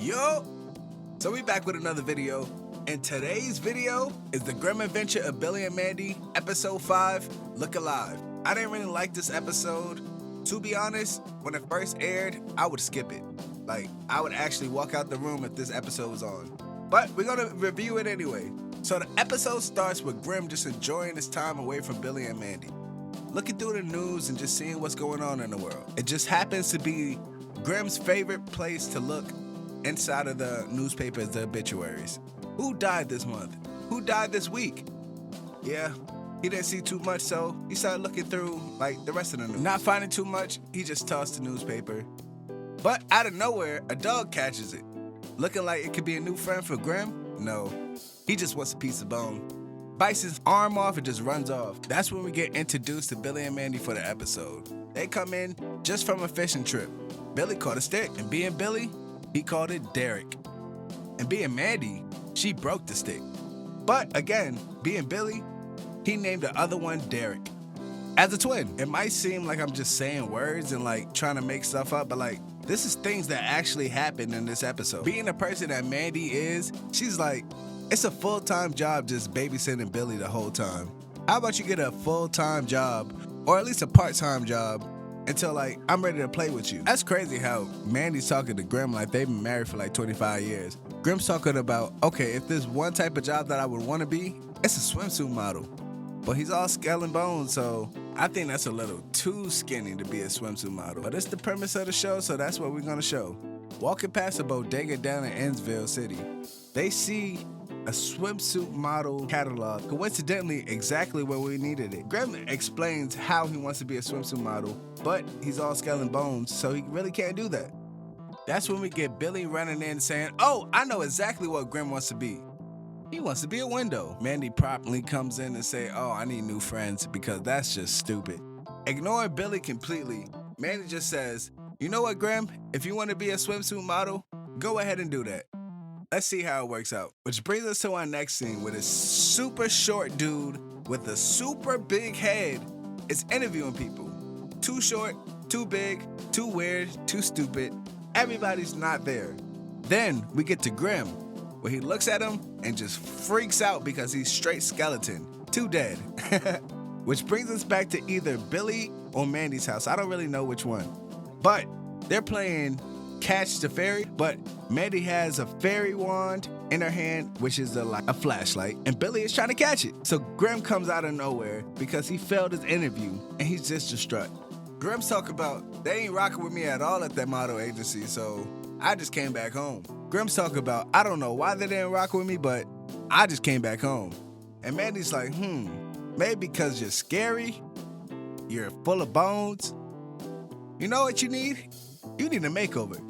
Yo! So we back with another video, and today's video is the Grim Adventure of Billy and Mandy, episode 5, Look Alive. I didn't really like this episode. To be honest, when it first aired, I would skip it. Like, I would actually walk out the room if this episode was on. But we're gonna review it anyway. So the episode starts with Grim just enjoying his time away from Billy and Mandy, looking through the news and just seeing what's going on in the world. It just happens to be Grim's favorite place to look inside of the newspapers, the obituaries. Who died this month? Who died this week? Yeah, he didn't see too much, so he started looking through like the rest of the news. Not finding too much, he just tossed the newspaper. But out of nowhere, a dog catches it. Looking like it could be a new friend for Grim? No, he just wants a piece of bone. Bites his arm off and just runs off. That's when we get introduced to Billy and Mandy for the episode. They come in just from a fishing trip. Billy caught a stick, and being Billy, he called it Derek. And being Mandy, she broke the stick. But again, being Billy, he named the other one Derek. As a twin, it might seem like I'm just saying words and like trying to make stuff up, but like, this is things that actually happened in this episode. Being the person that Mandy is, she's like, it's a full-time job just babysitting Billy the whole time. How about you get a full-time job, or at least a part-time job, until like, I'm ready to play with you. That's crazy how Mandy's talking to Grim like they've been married for like 25 years. Grim's talking about, okay, if there's one type of job that I would want to be, it's a swimsuit model. But he's all skull and bones, so I think that's a little too skinny to be a swimsuit model. But it's the premise of the show, so that's what we're gonna show. Walking past a bodega down in Ennsville City, they see a swimsuit model catalog, coincidentally exactly where we needed it. Grim explains how he wants to be a swimsuit model, but he's all skull and bones, so he really can't do that. That's when we get Billy running in saying, oh, I know exactly what Grim wants to be. He wants to be a window. Mandy promptly comes in and say, oh, I need new friends because that's just stupid. Ignoring Billy completely, Mandy just says, you know what, Grim? If you want to be a swimsuit model, go ahead and do that. Let's see how it works out. Which brings us to our next scene where this super short dude with a super big head is interviewing people. Too short, too big, too weird, too stupid. Everybody's not there. Then we get to Grim, where he looks at him and just freaks out because he's straight skeleton. Too dead. Which brings us back to either Billy or Mandy's house. I don't really know which one. But they're playing Catch the Fairy, but Mandy has a fairy wand in her hand, which is like a flashlight, and Billy is trying to catch it. So Grim comes out of nowhere because he failed his interview, and he's just distraught. Grim's talking about, they ain't rocking with me at all at that model agency, so I just came back home. Grim's talking about, I don't know why they didn't rock with me, but I just came back home. And Mandy's like, maybe because you're scary, you're full of bones. You know what you need? You need a makeover.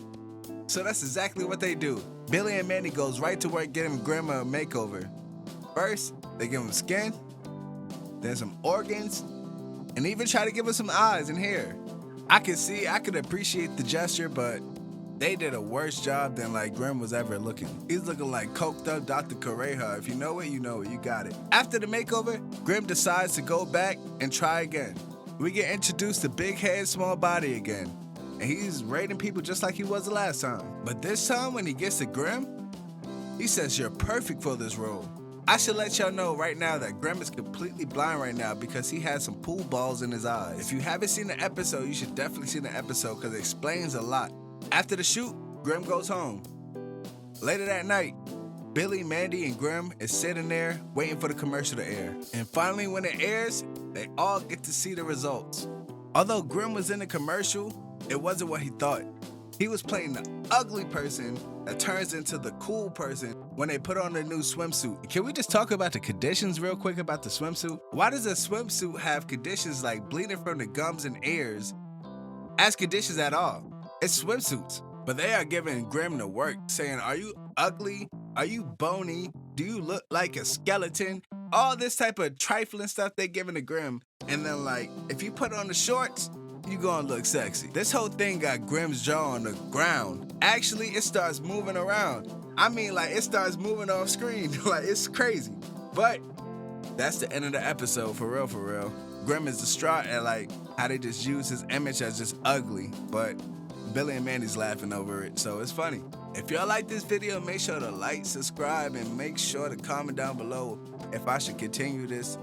So that's exactly what they do. Billy and Mandy goes right to work getting Grim a makeover. First, they give him skin, then some organs, and even try to give him some eyes and hair. I could appreciate the gesture, but they did a worse job than like Grim was ever looking. He's looking like coked up Dr. Correja. If you know it, you know it. You got it. After the makeover, Grim decides to go back and try again. We get introduced to big head, small body again. And he's rating people just like he was the last time. But this time when he gets to Grim, he says, you're perfect for this role. I should let y'all know right now that Grim is completely blind right now because he has some pool balls in his eyes. If you haven't seen the episode, you should definitely see the episode because it explains a lot. After the shoot, Grim goes home. Later that night, Billy, Mandy, and Grim is sitting there waiting for the commercial to air. And finally, when it airs, they all get to see the results. Although Grim was in the commercial, it wasn't what he thought. He was playing the ugly person that turns into the cool person when they put on their new swimsuit. Can we just talk about the conditions real quick about the swimsuit? Why does a swimsuit have conditions like bleeding from the gums and ears as conditions at all? It's swimsuits. But they are giving Grim the work, saying, are you ugly? Are you bony? Do you look like a skeleton? All this type of trifling stuff they giving to Grim. And then like, if you put on the shorts, you gonna look sexy. This whole thing got Grim's jaw on the ground. Actually, it starts moving around. I mean, like, it starts moving off screen. Like, it's crazy. But that's the end of the episode, for real, for real. Grim is distraught at, like, how they just use his image as just ugly. But Billy and Mandy's laughing over it, so it's funny. If y'all like this video, make sure to like, subscribe, and make sure to comment down below if I should continue this.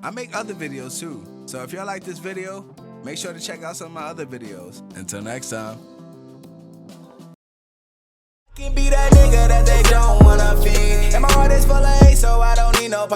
I make other videos too, so if y'all like this video, make sure to check out some of my other videos. Until next time. Can be that nigga that they don't wanna feed. And my heart is full of hate, so I don't need no